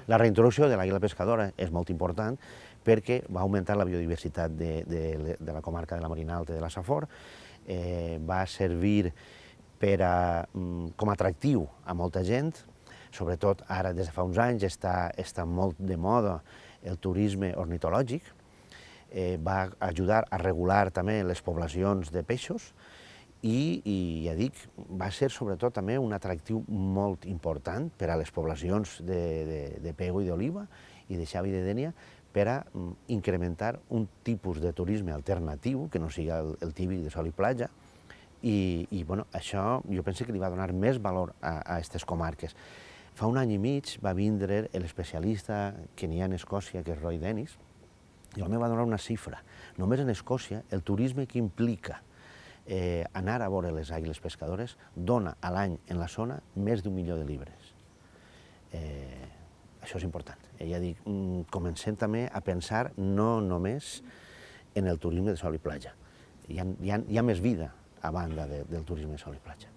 La reintroducció de l'àguila pescadora és molt important perquè va augmentar la biodiversitat de la comarca de la Marina Alta i de la Safor, va servir com a atractiu a molta gent, sobretot ara des de fa uns anys està molt de moda el turisme ornitològic, va ajudar a regular també les poblacions de peixos i ja dic, va ser sobretot també un atractiu molt important per a les poblacions de pego i d'oliva i de xavi de dénia per a incrementar un tipus de turisme alternatiu, que no sigui el típic de sol i platja, i això jo penso que li va donar més valor a aquestes comarques. Fa un any i mig va vindre l'especialista que n'hi ha en Escòcia, que és Roy Dennis, i el meu va donar una xifra. Només en Escòcia el turisme que implica anar a veure les àguiles pescadores dona a l'any en la zona més d'1 milió de llibres. Això és important. Ja dic, comencem també a pensar no només en el turisme de sol i platja. Hi ha més vida a banda del turisme de sol i platja.